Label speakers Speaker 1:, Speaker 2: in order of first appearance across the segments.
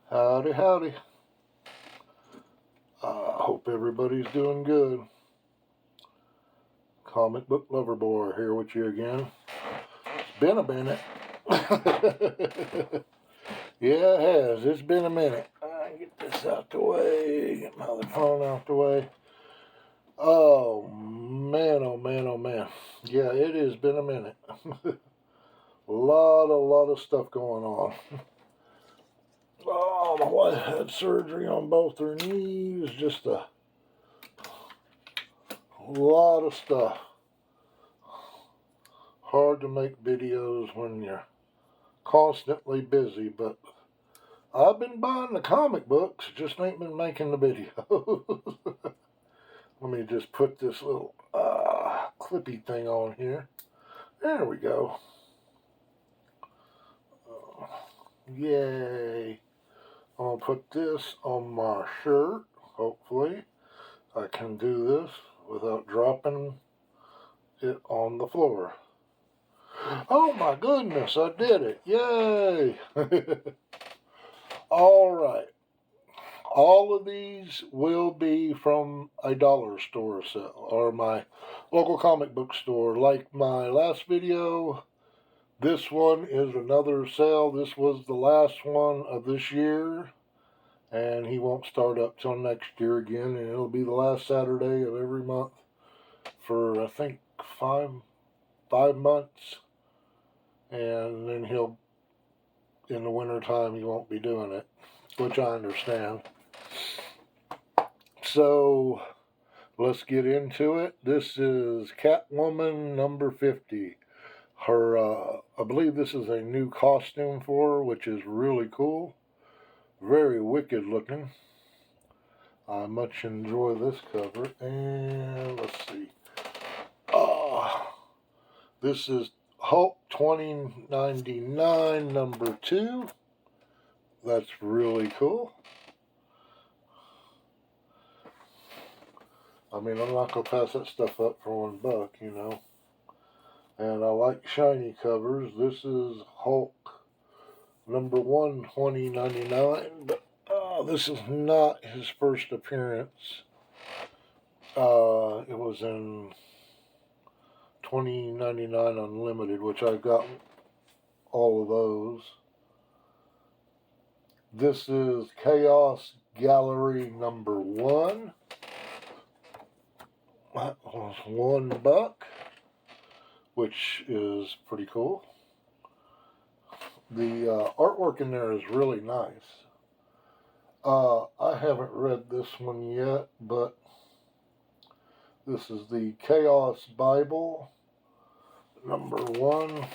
Speaker 1: Howdy, howdy. Hope everybody's doing good. Comic book lover boy here with you again. It's been a minute. Yeah, it has. It's been a minute. Get this out the way. Get my other phone out the way. Oh man, oh man, oh man. Yeah, it has been a minute. a lot of stuff going on. Oh, my wife had surgery on both her knees. Just a lot of stuff. Hard to make videos when you're constantly busy, but I've been buying the comic books, just ain't been making the videos. Let me just put this little clippy thing on here. There we go. Yay. I'm going to put this on my shirt. Hopefully I can do this without dropping it on the floor. Oh my goodness, I did it. Yay. All right. All of these will be from a dollar store sale or my local comic book store. Like my last video, this one is another sale. This was the last one of this year, and he won't start up till next year again, and it'll be the last Saturday of every month for I think five months, and then he'll, in the wintertime, he won't be doing it, which I understand. So let's get into it. This is Catwoman number 50. Her, I believe this is a new costume for her, which is really cool. Very wicked looking. I much enjoy this cover. And let's see. This is Hulk 2099 number 2. That's really cool. I mean, I'm not going to pass that stuff up for $1, you know. And I like shiny covers. This is Hulk number 1, 2099. But this is not his first appearance. It was in 2099 Unlimited, which I've got all of those. This is Chaos Gallery number 1. That was $1, which is pretty cool. The artwork in there is really nice. I haven't read this one yet, but this is the Chaos Bible number 1.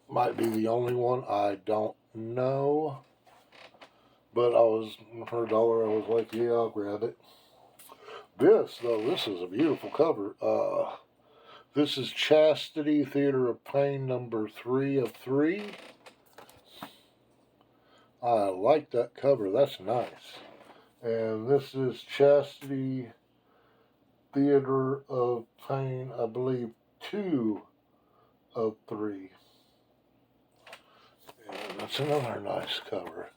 Speaker 1: Might be the only one, I don't know. But I was, for $1, I was like, yeah, I'll grab it. This is a beautiful cover. This is Chastity Theater of Pain number 3 of 3. I like that cover. That's nice. And this is Chastity Theater of Pain, I believe, 2 of 3. And that's another nice cover.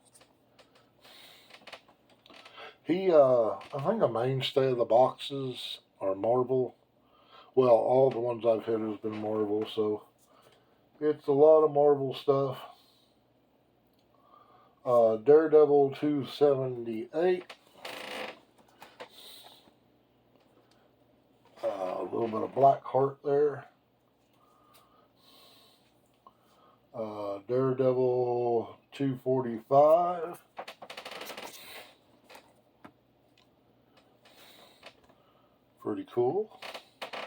Speaker 1: I think a mainstay of the boxes are Marvel. Well, all the ones I've hit has been Marvel, so it's a lot of Marvel stuff. Daredevil 278. A little bit of Blackheart there. Daredevil 245. Pretty cool. I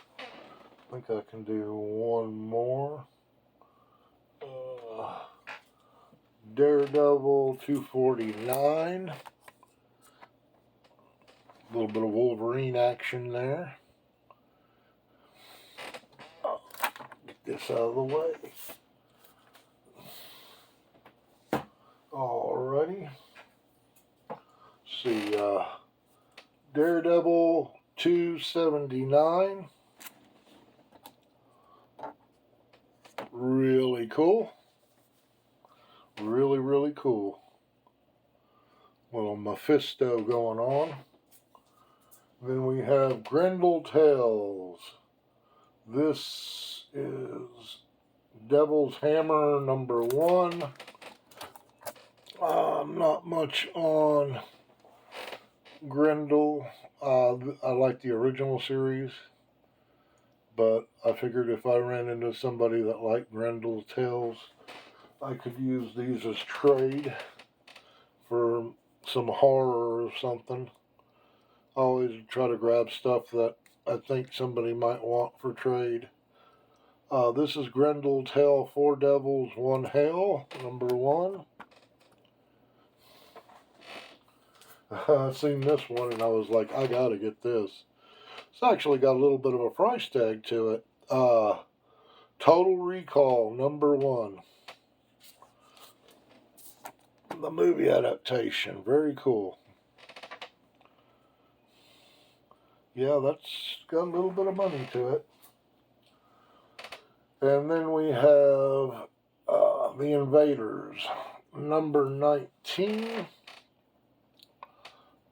Speaker 1: think I can do one more. Daredevil 249. A little bit of Wolverine action there. Get this out of the way. Alrighty. See, Daredevil 279. Really cool. Really, really cool. Little Mephisto going on. Then we have Grendel Tales. This is Devil's Hammer #1. Not much on Grendel. I like the original series, but I figured if I ran into somebody that liked Grendel's Tales, I could use these as trade for some horror or something. I always try to grab stuff that I think somebody might want for trade. This is Grendel Tale 4 Devils 1 Hell #1. I seen this one and I was like, I gotta get this. It's actually got a little bit of a price tag to it. Total Recall #1. The movie adaptation. Very cool. Yeah, that's got a little bit of money to it. And then we have The Invaders #19.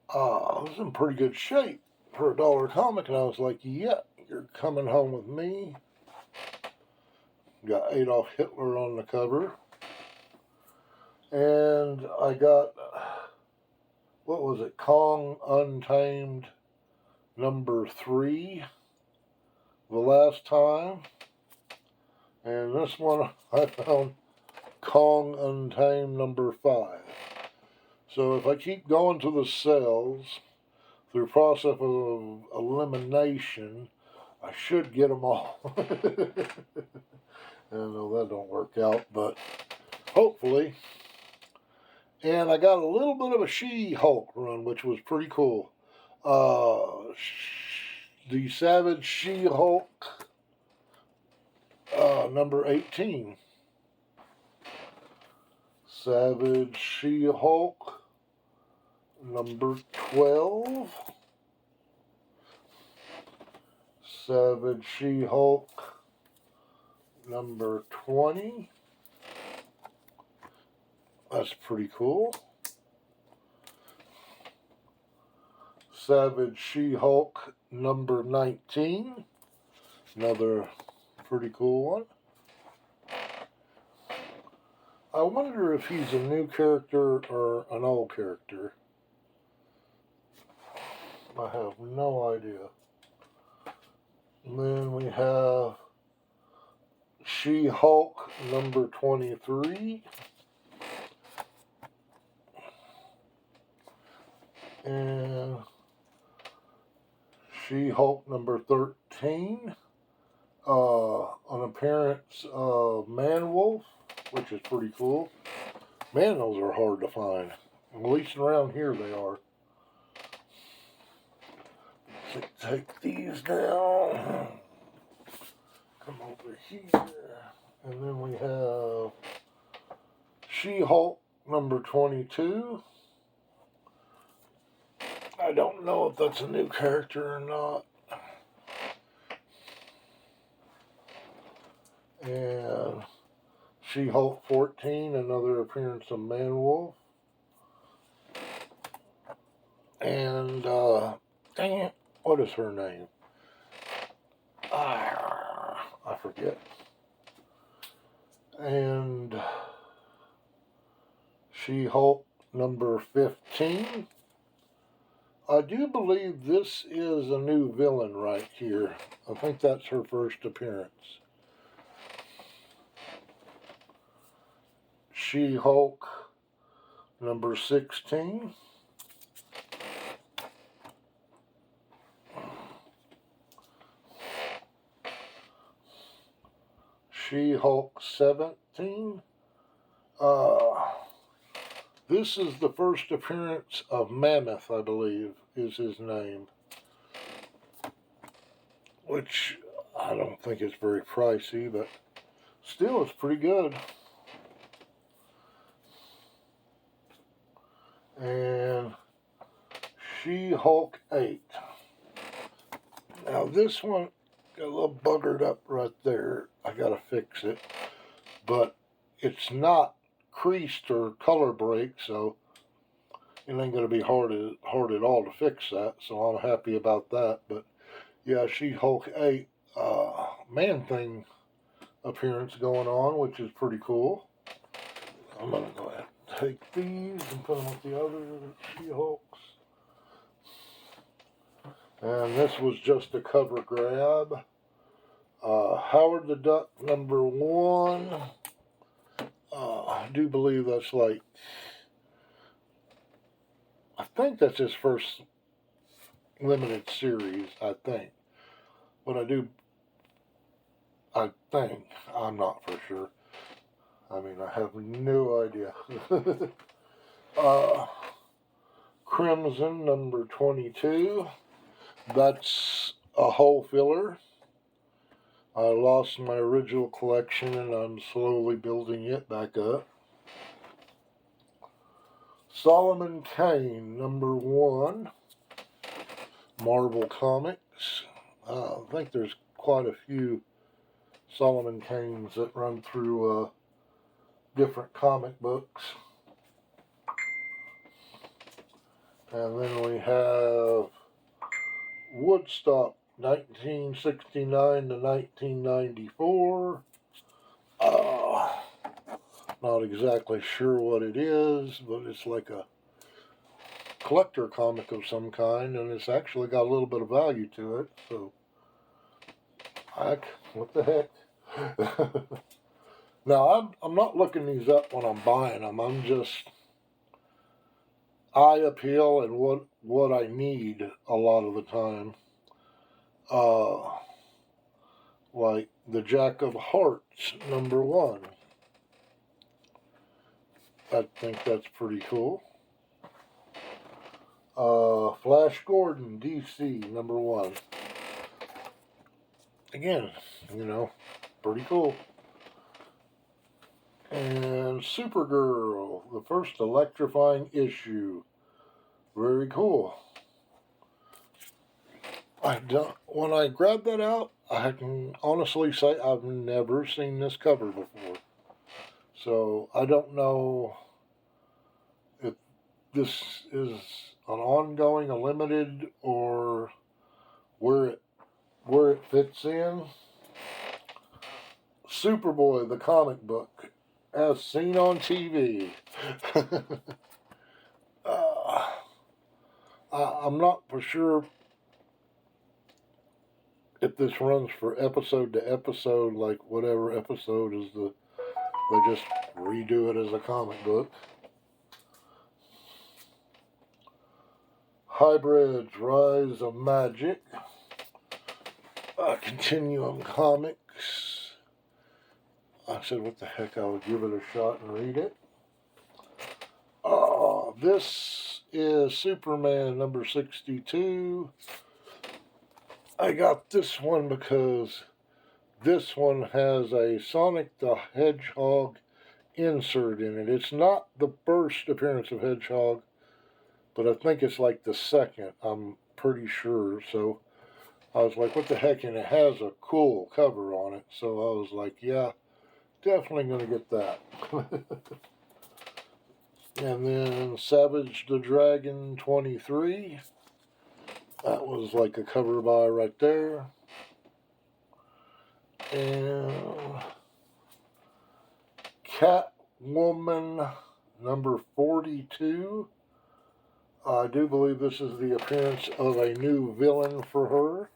Speaker 1: It was in pretty good shape for a $1 comic, and I was like, yeah, you're coming home with me. Got Adolf Hitler on the cover. And I got, what was it, Kong Untamed #3, The Last Time. And this one I found Kong Untamed #5. So if I keep going to the cells through process of elimination, I should get them all. I know that don't work out, but hopefully. And I got a little bit of a She-Hulk run, which was pretty cool. The Savage She-Hulk #18. Savage She-Hulk #12. Savage She-Hulk #20. That's pretty cool. Savage She-Hulk #19. Another pretty cool one. I wonder if he's a new character or an old character. I have no idea. And then we have She-Hulk #23. And She-Hulk #13. An appearance of Man-Wolf, which is pretty cool. Man, those are hard to find. At least around here they are. So take these down. Come over here. And then we have She-Hulk #22. I don't know if that's a new character or not. And She-Hulk 14, another appearance of Man-Wolf. And, dang it, what is her name? I forget. And She-Hulk #15. I do believe this is a new villain right here. I think that's her first appearance. She-Hulk #16. She-Hulk 17. This is the first appearance of Mammoth, I believe, is his name. Which I don't think is very pricey, but still it's pretty good. And She-Hulk 8. Now this one got a little buggered up right there. I gotta fix it. But it's not creased or color break, so it ain't going to be hard at all to fix that, so I'm happy about that. But yeah, She-Hulk 8 Man-Thing appearance going on, which is pretty cool. I'm going to go ahead and take these and put them with the other She-Hulks. And this was just a cover grab. Howard the Duck #1. I do believe that's like, I think that's his first limited series, I think. But I think, I'm not for sure. I mean, I have no idea. Crimson #22. That's a hole filler. I lost my original collection and I'm slowly building it back up. Solomon Kane #1. Marvel Comics. I think there's quite a few Solomon Kanes that run through different comic books. And then we have Woodstock 1969 to 1994. Not exactly sure what it is, but it's like a collector comic of some kind, and it's actually got a little bit of value to it. So, what the heck? Now, I'm not looking these up when I'm buying them. I'm just eye appeal and what I need a lot of the time. Like the Jack of Hearts #1. I think that's pretty cool. Flash Gordon, DC #1. Again, pretty cool. And Supergirl, the first electrifying issue. Very cool. When I grabbed that out, I can honestly say I've never seen this cover before. So I don't know if this is an ongoing, a limited, or where it fits in. Superboy, the comic book, as seen on TV. I'm not for sure if this runs for episode to episode, like whatever episode is they just redo it as a comic book. Hybrids, Rise of Magic. Continuum Comics. I said, what the heck, I would give it a shot and read it. This is Superman #62. I got this one because this one has a Sonic the Hedgehog insert in it. It's not the first appearance of Hedgehog, but I think it's like the second, I'm pretty sure. So I was like, what the heck, and it has a cool cover on it. So I was like, yeah, definitely going to get that. And then Savage the Dragon 23. That was like a cover by right there. And Catwoman #42. I do believe this is the appearance of a new villain for her.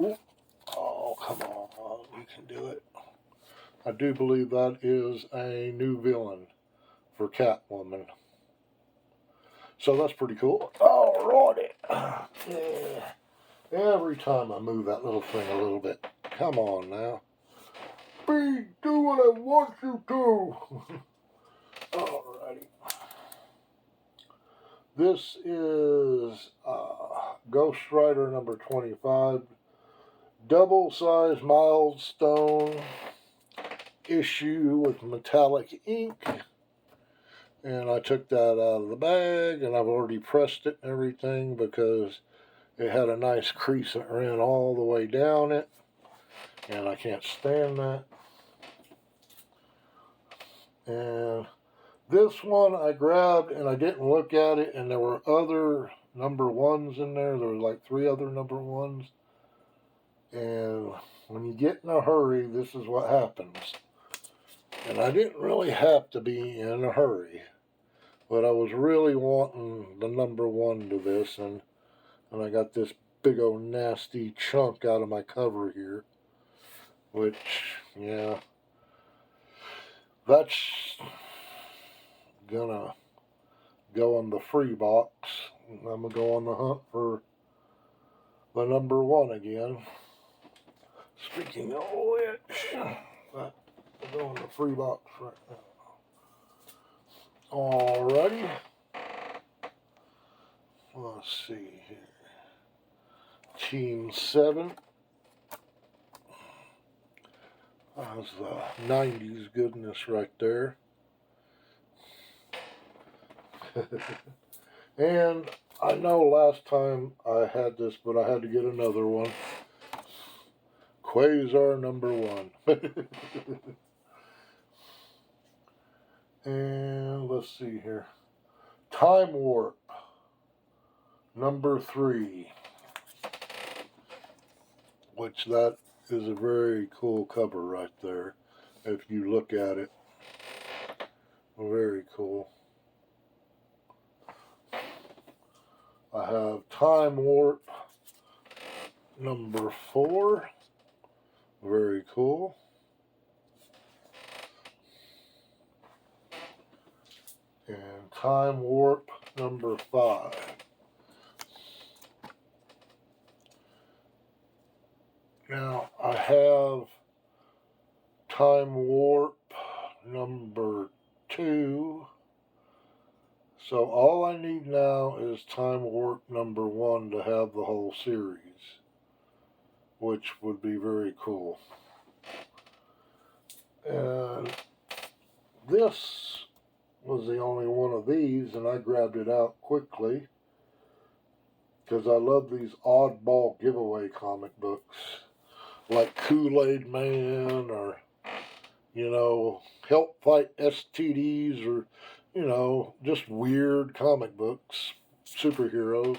Speaker 1: Ooh. Oh, come on, you can do it. I do believe that is a new villain for Catwoman. So that's pretty cool. Alrighty. Yeah. Every time I move that little thing a little bit. Come on now. Do what I want you to. Alrighty. This is Ghost Rider #25. Double-sized milestone issue with metallic ink. And I took that out of the bag, and I've already pressed it and everything because it had a nice crease that ran all the way down it, and I can't stand that. And This one I grabbed and I didn't look at it, and there were other number ones in there. There were like 3 other number ones. And when you get in a hurry, this is what happens. And I didn't really have to be in a hurry, but I was really wanting the number one to this, and I got this big old nasty chunk out of my cover here, which, yeah, that's gonna go in the free box. I'm gonna go on the hunt for the number one again. Speaking of which, that will go in the free box right now. Alrighty. Let's see here. Team 7. That's the 90s goodness right there. And I know last time I had this, but I had to get another one. Quasar number 1. And let's see here. Time Warp number 3. Which that is a very cool cover right there. If you look at it. Very cool. I have Time Warp number 4. Very cool. And Time Warp number 5. Now I have Time Warp number 2. So all I need now is Time Warp number 1 to have the whole series, which would be very cool. And this was the only one of these, and I grabbed it out quickly because I love these oddball giveaway comic books, like Kool-Aid Man, or, you know, Help Fight STDs, or, you know, just weird comic books, superheroes.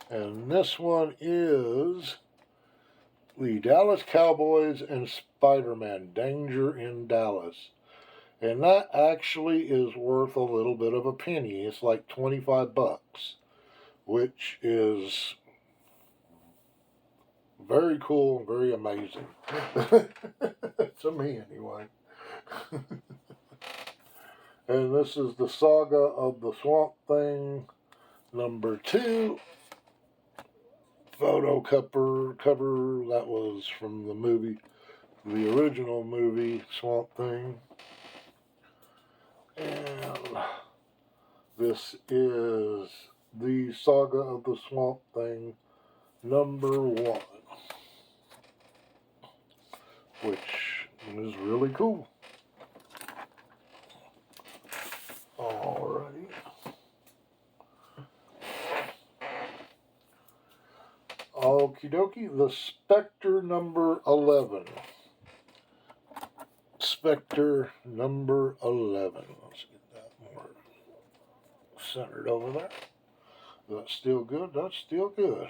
Speaker 1: And this one is the Dallas Cowboys and Spider-Man, Danger in Dallas. And that actually is worth a little bit of a penny. It's like 25 bucks, which is very cool and very amazing. To me, anyway. And this is the Saga of the Swamp Thing number 2. Photo cover that was from the movie, the original movie Swamp Thing. And this is the Saga of the Swamp Thing number 1, which is really cool. Alrighty. Okie dokie, the Spectre number 11. Spectre number 11. Let's get that more centered over there. That's still good. That's still good.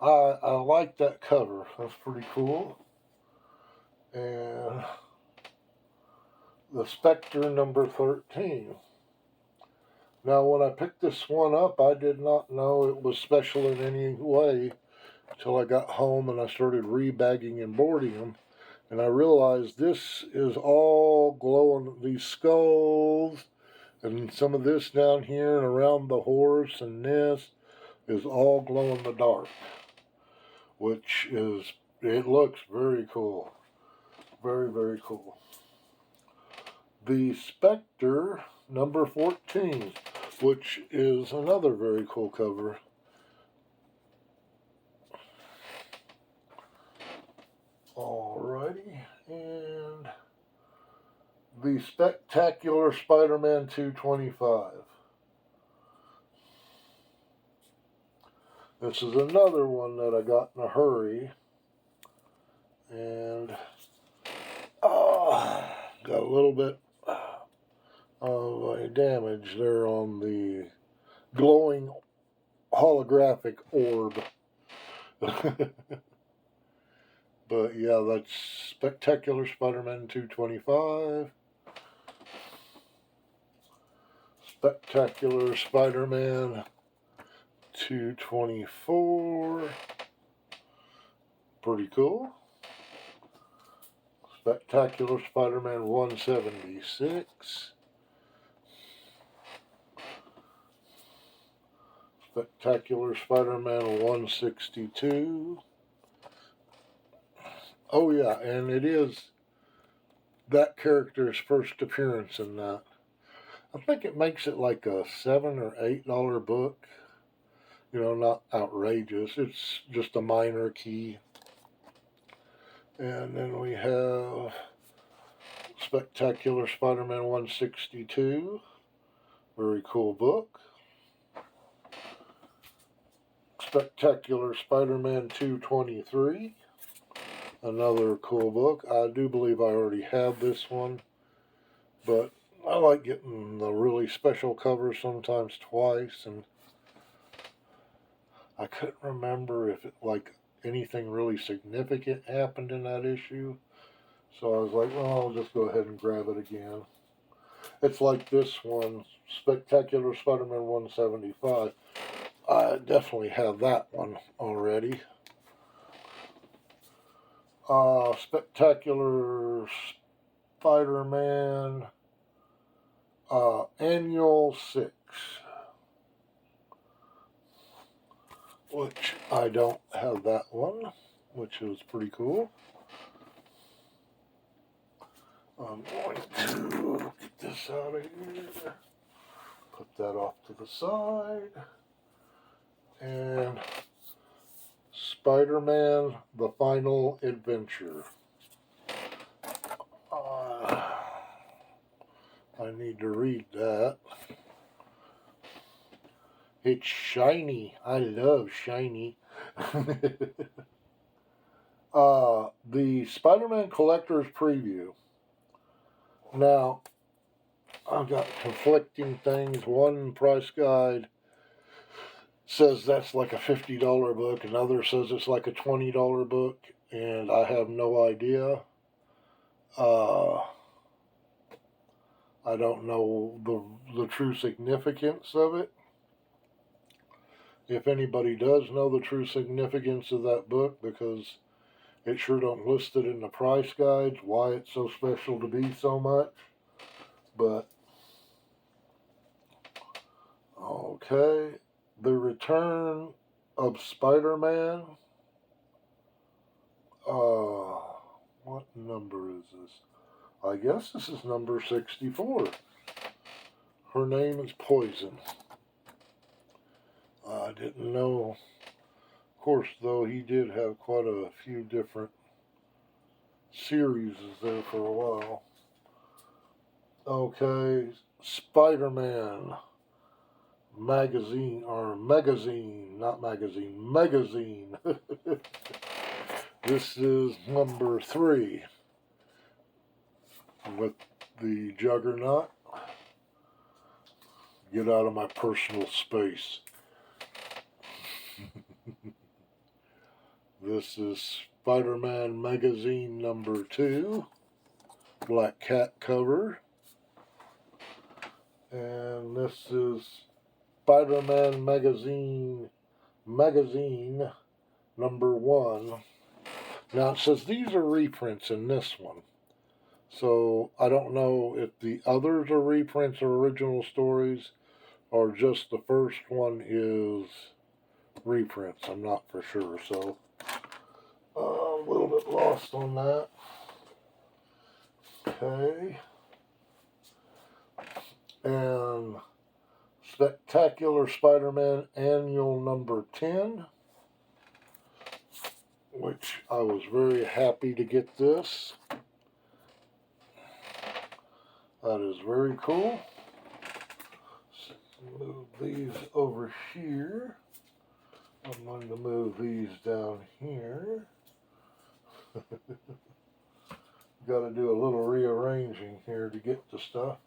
Speaker 1: I like that cover. That's pretty cool. And the Spectre number 13. Now, when I picked this one up, I did not know it was special in any way until I got home and I started rebagging and boarding them. And I realized this is all glowing, these skulls, and some of this down here and around the horse, and this is all glow in the dark, which is, it looks very cool. Very, very cool. The Spectre number 14, which is another very cool cover. Alrighty, and the Spectacular Spider-Man 225. This is another one that I got in a hurry, and got a little bit damage there on the glowing holographic orb. But yeah, that's Spectacular Spider-Man 225. Spectacular Spider-Man 224. Pretty cool. Spectacular Spider-Man 176. Spectacular Spider-Man 162. Oh yeah, and it is that character's first appearance in that. I think it makes it like a $7 or $8 book. You know, not outrageous. It's just a minor key. And then we have Spectacular Spider-Man 162. Very cool book. Spectacular Spider-Man 223. Another cool book. I do believe I already have this one, but I like getting the really special covers sometimes twice, and I couldn't remember if it, like, anything really significant happened in that issue. So I was like, well, I'll just go ahead and grab it again. It's like this one, Spectacular Spider-Man 175. I definitely have that one already. Spectacular Spider-Man Annual 6. Which I don't have that one, which is pretty cool. I'm going to get this out of here. Put that off to the side. And Spider-Man, The Final Adventure. I need to read that. It's shiny. I love shiny. The Spider-Man Collector's Preview. Now, I've got conflicting things. One price guide says that's like a $50 book. Another says it's like a $20 book. And I have no idea. I don't know the true significance of it. If anybody does know the true significance of that book, because it sure don't list it in the price guides, why it's so special to be so much. But, okay. The Return of Spider-Man. What number is this? I guess this is number 64. Her name is Poison. I didn't know. Of course, though, he did have quite a few different series there for a while. Okay, Spider-Man magazine, or magazine, not magazine, magazine. This is number 3 with the Juggernaut. Get out of my personal space. This is Spider-Man magazine number 2, black cat cover. And this is Spider-Man magazine number 1. Now it says these are reprints in this one. So I don't know if the others are reprints or original stories, or just the first one is reprints. I'm not for sure. So a little bit lost on that. Okay. And Spectacular Spider-Man Annual number 10, which I was very happy to get this. That is very cool. So move these over here. I'm going to move these down here. Got to do a little rearranging here to get the stuff.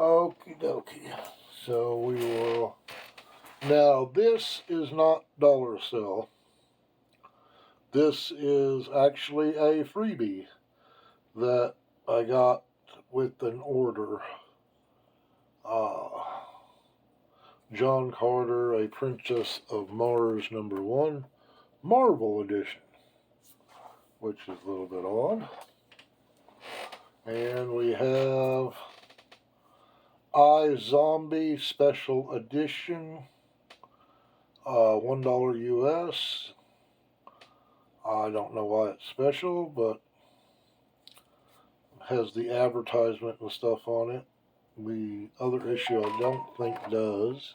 Speaker 1: Okie dokie. So we will. Now, this is not dollar sale. This is actually a freebie that I got with an order. John Carter, A Princess of Mars #1, Marvel Edition, which is a little bit odd. And we have I Zombie Special Edition, $1 US. I don't know why it's special, but has the advertisement and stuff on it. The other issue I don't think does,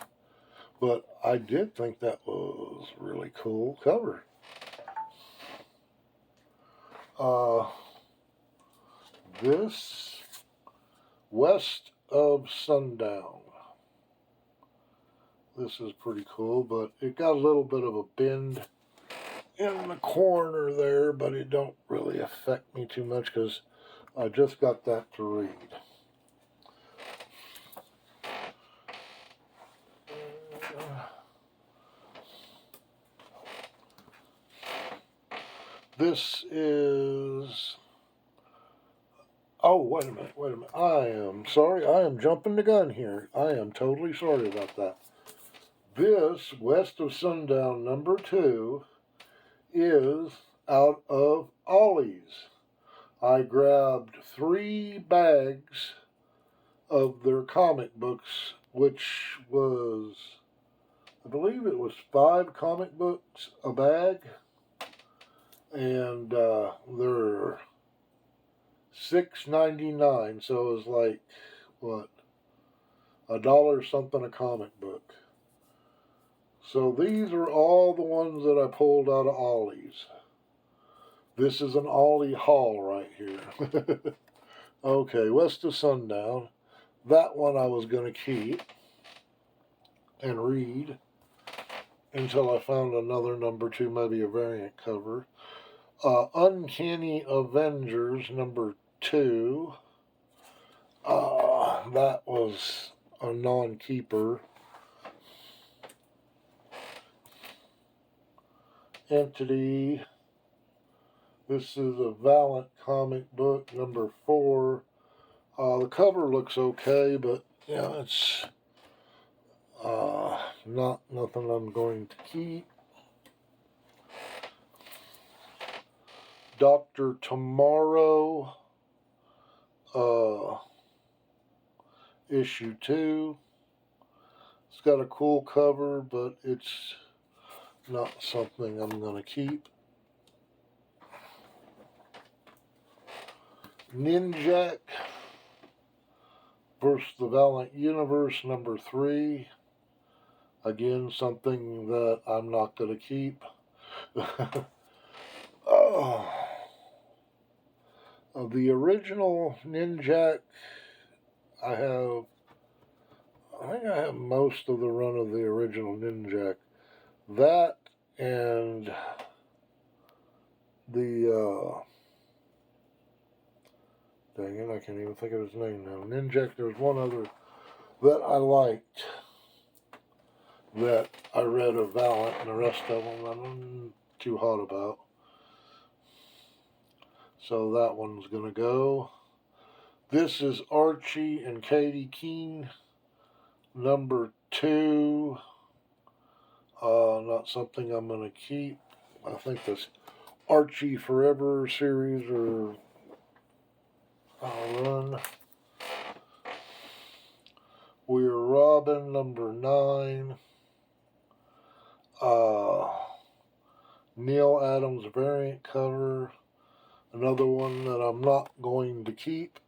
Speaker 1: but I did think that was a really cool cover. This West of Sundown. This is pretty cool, but it got a little bit of a bend in the corner there, but it don't really affect me too much because I just got that to read. This is... Oh, wait a minute. I am sorry. I am jumping the gun here. I am totally sorry about that. This West of Sundown #2 is out of Ollie's. I grabbed 3 bags of their comic books, which was, I believe it was 5 comic books a bag, and they're $6.99, so it was like, what, $1 something a comic book. So these are all the ones that I pulled out of Ollie's. This is an Ollie Hall right here. Okay, West of Sundown. That one I was going to keep and read until I found another #2, maybe a variant cover. Uncanny Avengers #2. That was a non-keeper. Entity. This is a Valiant comic book #4. The cover looks okay, but yeah, it's not nothing I'm going to keep. Dr. Tomorrow, issue 2. It's got a cool cover, but it's not something I'm going to keep. Ninjak versus the Valiant Universe #3. Again, something that I'm not going to keep. The original Ninjak, I think I have most of the run of the original Ninjak. That and the, dang it, I can't even think of his name now. Ninjak, there's one other that I liked that I read of Valiant, and the rest of them I'm too hot about. So that one's going to go. This is Archie and Katie Keene #2. Not something I'm going to keep. I think this Archie Forever series or run. We're Robin #9. Neil Adams variant cover. Another one that I'm not going to keep.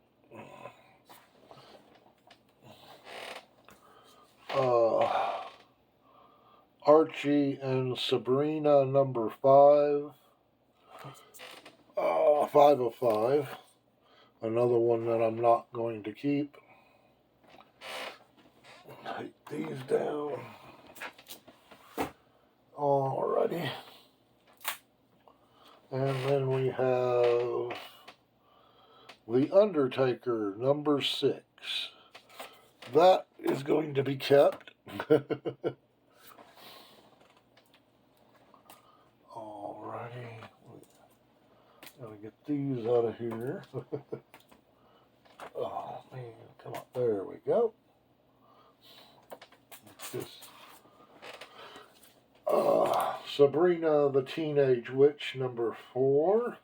Speaker 1: Archie and Sabrina #5. 5 of 5. Another one that I'm not going to keep. Take these down. Alrighty. And then we have The Undertaker #6. that is going to be kept. Alrighty. Gotta get these out of here. Oh man, come on. There we go. This Sabrina the Teenage Witch #4.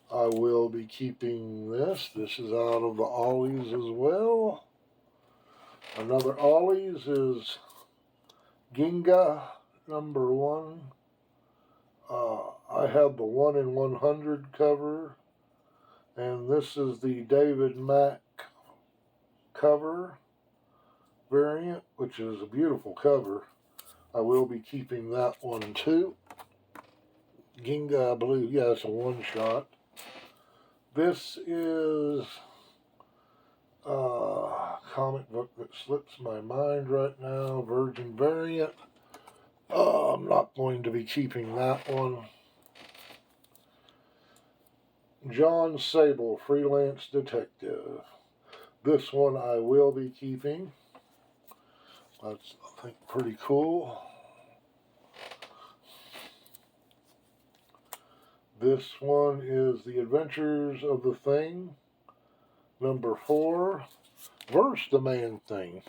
Speaker 1: I will be keeping this. This is out of the Ollies as well. Another Ollie's is Ginga #1. I have the 1 in 100 cover, and this is the David Mack cover variant, which is a beautiful cover. I will be keeping that one too. Ginga, I believe, yeah, it's a one-shot. This is a comic book that slips my mind right now, Virgin variant. I'm not going to be keeping that one. John Sable, Freelance Detective. This one I will be keeping. That's, I think, pretty cool. This one is The Adventures of the Thing, #4, versus the Man Thing,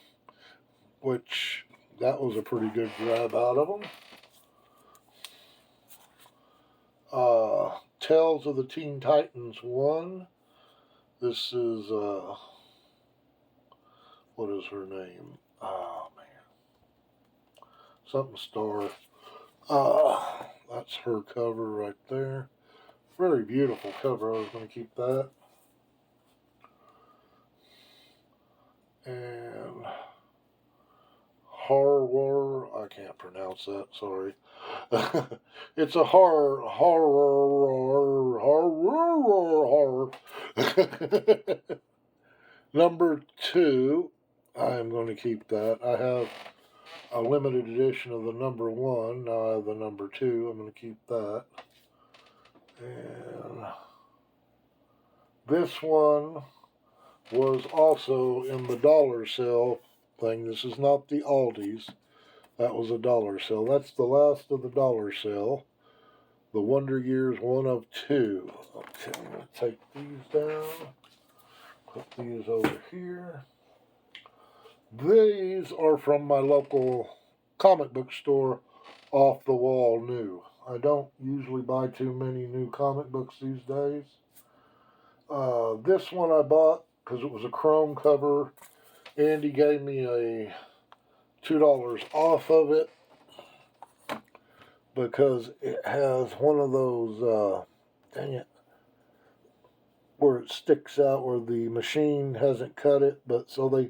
Speaker 1: which that was a pretty good grab out of them. Tales of the Teen Titans 1. This is, what is her name? Oh, man. Something Star. That's her cover right there. Very beautiful cover. I was going to keep that. And horror. I can't pronounce that. Sorry. It's a horror. #2. I am going to keep that. I have a limited edition of the #1. Now I have the #2. I'm going to keep that. And this one was also in the dollar sale thing. This is not the Aldi's. That was a dollar sale. That's the last of the dollar sale. The Wonder Years 1 of 2. Okay, I'm going to take these down. Put these over here. These are from my local comic book store, Off the Wall New. I don't usually buy too many new comic books these days. This one I bought because it was a chrome cover. Andy gave me a $2 off of it because it has one of those, dang it, where it sticks out where the machine hasn't cut it, but so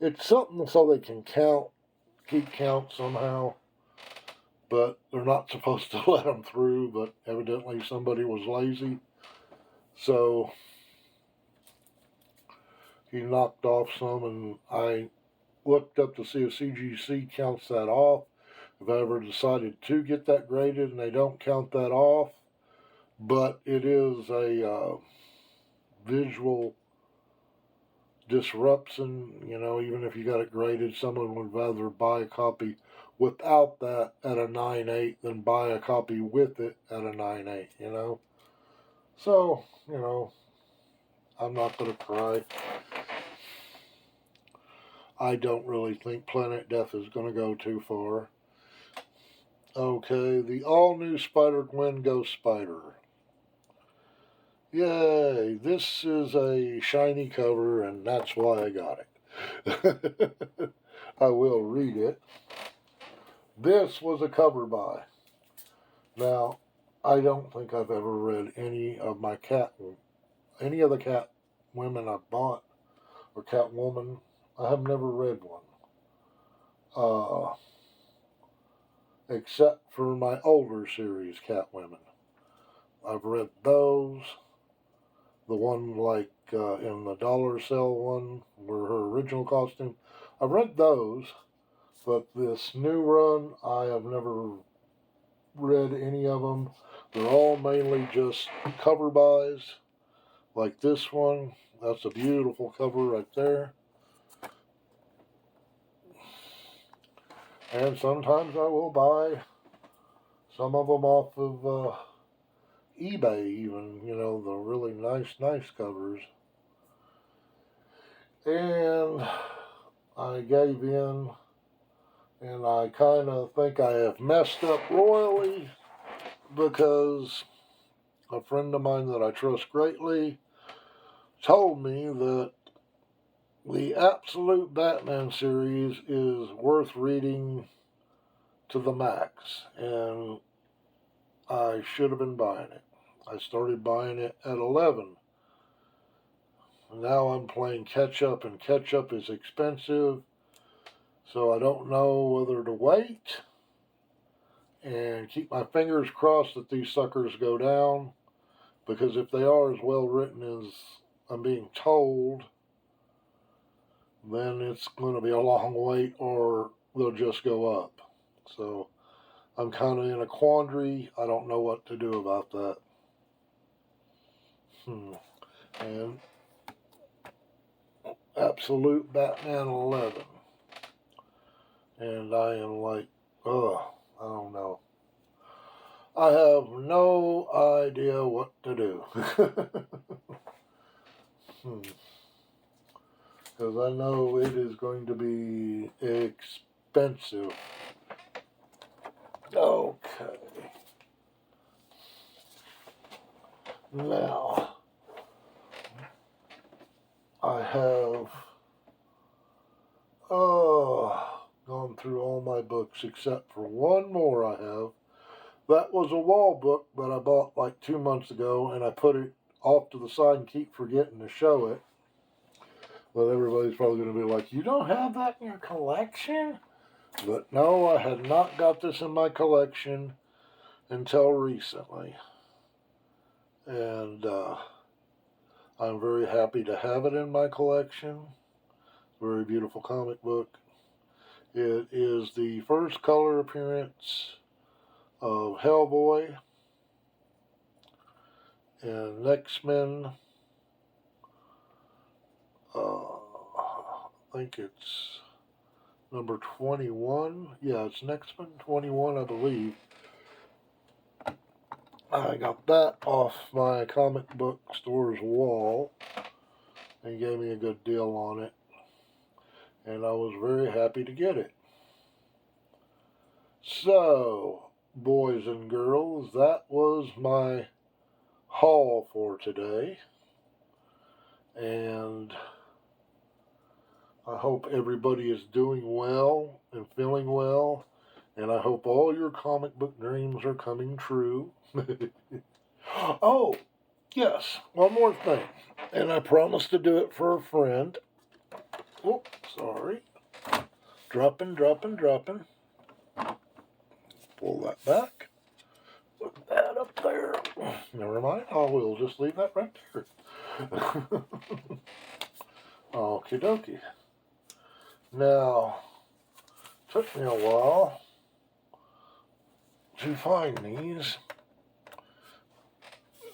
Speaker 1: it's something so they can keep count somehow. But they're not supposed to let them through, but evidently somebody was lazy. So he knocked off some, and I looked up to see if CGC counts that off. If I ever decided to get that graded, and they don't count that off. But it is a visual disruption. You know, even if you got it graded, someone would rather buy a copy without that at a 9.8 than buy a copy with it at a 9.8, you know. So, you know, I'm not going to cry. I don't really think Planet Death is going to go too far. Okay, the all-new Spider-Gwen Ghost Spider. Yay, this is a shiny cover, and that's why I got it. I will read it. This was a cover by. Now, I don't think I've ever read any of the cat women I've bought, or Catwoman. I have never read one. Except for my older series, Catwomen. I've read those. The one like in the dollar sale one, where her original costume. I've read those, but this new run, I have never read any of them. They're all mainly just cover buys, like this one. That's a beautiful cover right there. And sometimes I will buy some of them off of eBay, even, the really nice covers. And I gave in, and I kind of think I have messed up royally because a friend of mine that I trust greatly told me that the Absolute Batman series is worth reading to the max, and I should have been buying it. I started buying it at 11. Now I'm playing catch up, and catch up is expensive, so I don't know whether to wait and keep my fingers crossed that these suckers go down, because if they are as well written as I'm being told, then it's going to be a long wait, or they'll just go up. So I'm kind of in a quandary. I don't know what to do about that. And Absolute Batman 11. And I am like, I don't know. I have no idea what to do. Because I know it is going to be expensive. Okay. Now, I have gone through all my books except for one more I have. That was a wall book that I bought like 2 months ago, and I put it off to the side and keep forgetting to show it. But everybody's probably going to be like, you don't have that in your collection? But no, I had not got this in my collection until recently. And I'm very happy to have it in my collection. Very beautiful comic book. It is the first color appearance of Hellboy and X-Men. I think it's number 21. Yeah, it's X-Men 21, I believe. I got that off my comic book store's wall. They gave me a good deal on it, and I was very happy to get it. So, boys and girls, that was my haul for today, and I hope everybody is doing well and feeling well, and I hope all your comic book dreams are coming true. Oh, yes, one more thing, and I promised to do it for a friend. Oh, sorry. Dropping. Pull that back. Put that up there. Never mind. I will just leave that right there. Okie dokie. Now, took me a while to find these.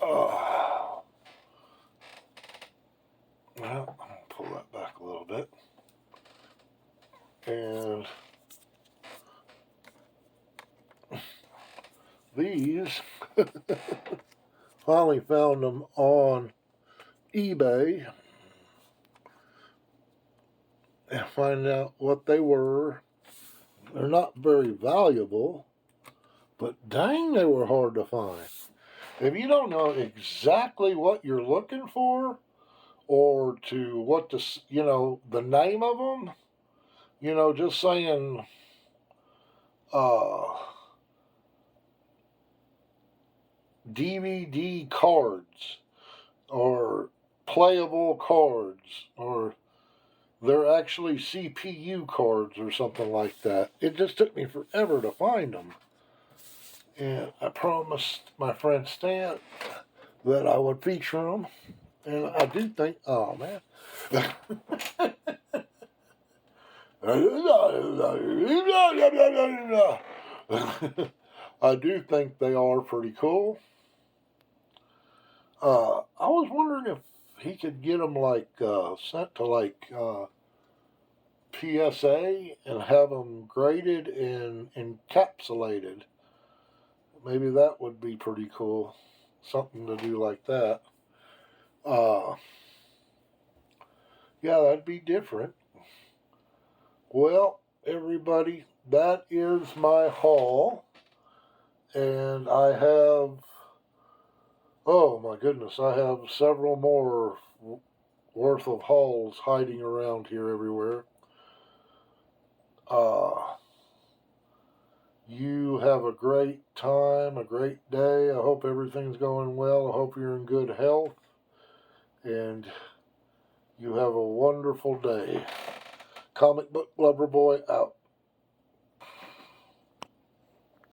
Speaker 1: Well, I'm going to pull that back a little bit. And these, finally found them on eBay and find out what they were. They're not very valuable, but dang, they were hard to find. If you don't know exactly what you're looking for, or to what the name of them, just saying, DVD cards, or playable cards, or they're actually CPU cards or something like that. It just took me forever to find them. And I promised my friend Stan that I would feature them. And I do think, oh man. I do think they are pretty cool. I was wondering if he could get them sent to PSA and have them graded and encapsulated. Maybe that would be pretty cool. Something to do like that. Yeah, that'd be different. Well, everybody, that is my haul. And I have, oh my goodness, I have several more worth of hauls hiding around here everywhere. You have a great time, a great day. I hope everything's going well. I hope you're in good health. And you have a wonderful day. Comic Book Lover Boy out.